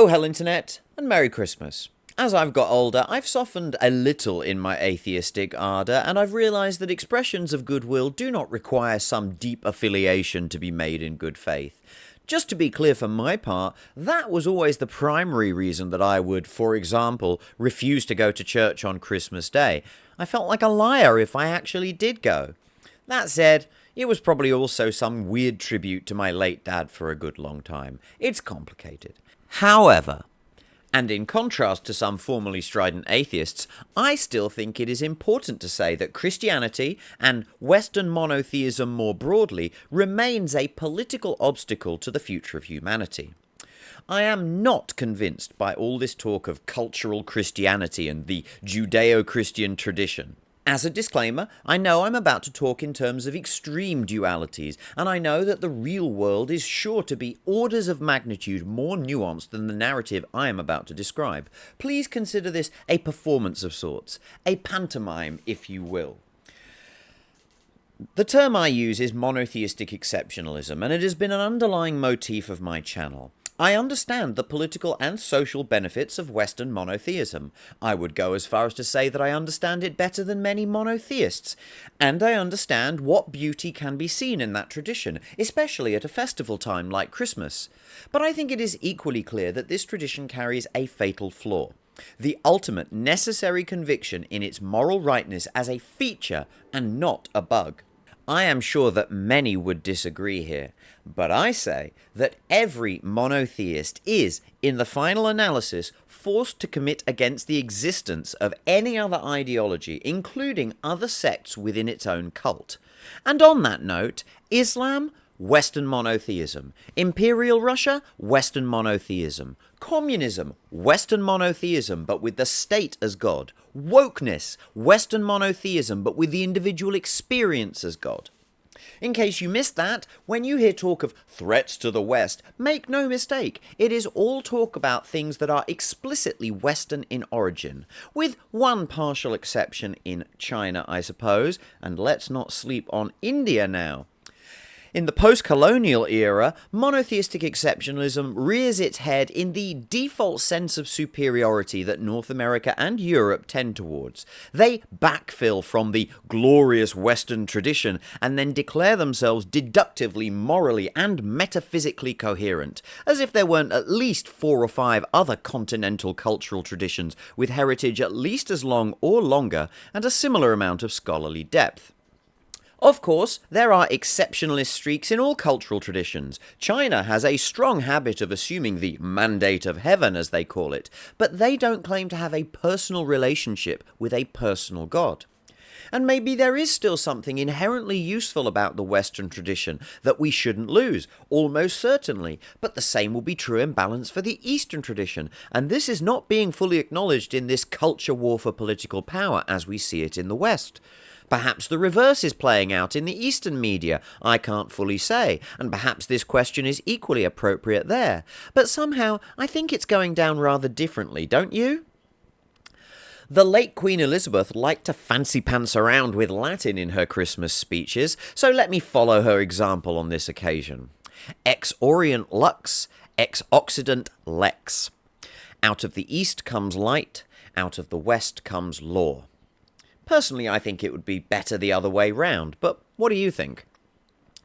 Oh, hell, Internet, and Merry Christmas. As I've got older, I've softened a little in my atheistic ardour, and I've realised that expressions of goodwill do not require some deep affiliation to be made in good faith. Just to be clear for my part, that was always the primary reason that I would, for example, refuse to go to church on Christmas Day. I felt like a liar if I actually did go. That said, it was probably also some weird tribute to my late dad for a good long time. It's complicated. However, and in contrast to some formerly strident atheists, I still think it is important to say that Christianity, and Western monotheism more broadly, remains a political obstacle to the future of humanity. I am not convinced by all this talk of cultural Christianity and the Judeo-Christian tradition. As a disclaimer, I know I'm about to talk in terms of extreme dualities, and I know that the real world is sure to be orders of magnitude more nuanced than the narrative I am about to describe. Please consider this a performance of sorts, a pantomime, if you will. The term I use is monotheistic exceptionalism, and it has been an underlying motif of my channel. I understand the political and social benefits of Western monotheism. I would go as far as to say that I understand it better than many monotheists, and I understand what beauty can be seen in that tradition, especially at a festival time like Christmas. But I think it is equally clear that this tradition carries a fatal flaw: the ultimate necessary conviction in its moral rightness as a feature and not a bug. I am sure that many would disagree here, but I say that every monotheist is, in the final analysis, forced to commit against the existence of any other ideology, including other sects within its own cult. And on that note, Islam, Western monotheism; Imperial Russia, Western monotheism; communism, Western monotheism but with the state as God; wokeness, Western monotheism but with the individual experience as God. In case you missed that, when you hear talk of threats to the West, make no mistake, it is all talk about things that are explicitly Western in origin, with one partial exception in China, I suppose, and let's not sleep on India now. In the post-colonial era, monotheistic exceptionalism rears its head in the default sense of superiority that North America and Europe tend towards. They backfill from the glorious Western tradition and then declare themselves deductively, morally, and metaphysically coherent, as if there weren't at least 4 or 5 other continental cultural traditions with heritage at least as long or longer and a similar amount of scholarly depth. Of course, there are exceptionalist streaks in all cultural traditions. China has a strong habit of assuming the mandate of heaven, as they call it, but they don't claim to have a personal relationship with a personal God. And maybe there is still something inherently useful about the Western tradition that we shouldn't lose, almost certainly, but the same will be true in balance for the Eastern tradition, and this is not being fully acknowledged in this culture war for political power as we see it in the West. Perhaps the reverse is playing out in the Eastern media, I can't fully say, and perhaps this question is equally appropriate there. But somehow, I think it's going down rather differently, don't you? The late Queen Elizabeth liked to fancy pants around with Latin in her Christmas speeches, so let me follow her example on this occasion. Ex Orient lux, ex Occident lex. Out of the East comes light, out of the West comes law. Personally, I think it would be better the other way round, but what do you think?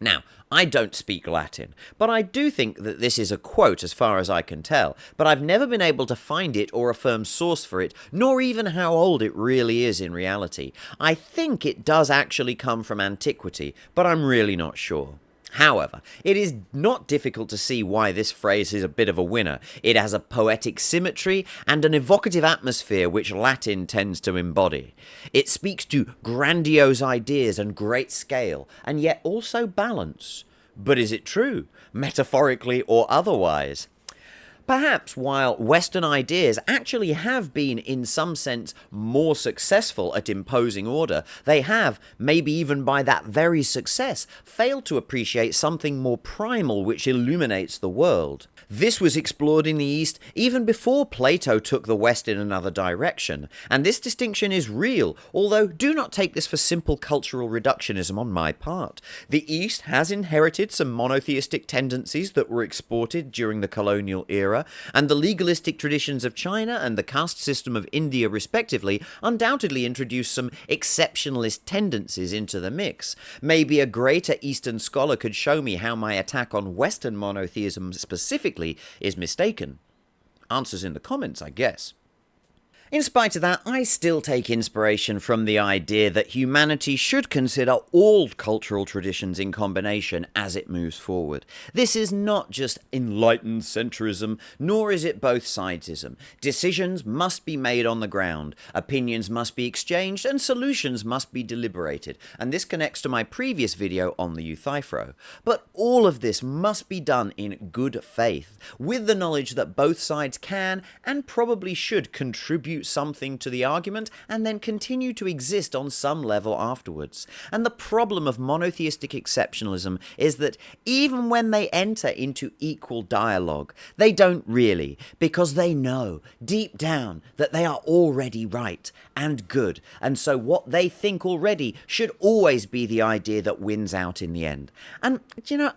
Now, I don't speak Latin, but I do think that this is a quote as far as I can tell, but I've never been able to find it or a firm source for it, nor even how old it really is in reality. I think it does actually come from antiquity, but I'm really not sure. However, it is not difficult to see why this phrase is a bit of a winner. It has a poetic symmetry and an evocative atmosphere which Latin tends to embody. It speaks to grandiose ideas and great scale, and yet also balance. But is it true, metaphorically or otherwise? Perhaps while Western ideas actually have been in some sense more successful at imposing order, they have, maybe even by that very success, failed to appreciate something more primal which illuminates the world. This was explored in the East even before Plato took the West in another direction, and this distinction is real, although do not take this for simple cultural reductionism on my part. The East has inherited some monotheistic tendencies that were exported during the colonial era, Torah, and the legalistic traditions of China and the caste system of India respectively undoubtedly introduce some exceptionalist tendencies into the mix. Maybe a greater Eastern scholar could show me how my attack on Western monotheism specifically is mistaken. Answers in the comments, I guess. In spite of that, I still take inspiration from the idea that humanity should consider all cultural traditions in combination as it moves forward. This is not just enlightened centrism, nor is it both sidesism. Decisions must be made on the ground, opinions must be exchanged, and solutions must be deliberated. And this connects to my previous video on the Euthyphro. But all of this must be done in good faith, with the knowledge that both sides can and probably should contribute something to the argument and then continue to exist on some level afterwards. And the problem of monotheistic exceptionalism is that even when they enter into equal dialogue, they don't really, because they know deep down that they are already right and good, and so what they think already should always be the idea that wins out in the end. And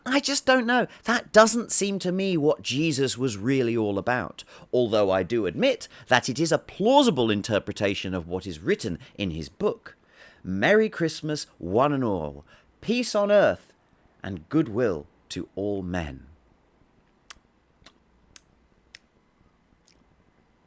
I just don't know. That doesn't seem to me what Jesus was really all about, although I do admit that it is a plausible interpretation of what is written in his book. Merry Christmas, one and all. Peace on earth and goodwill to all men.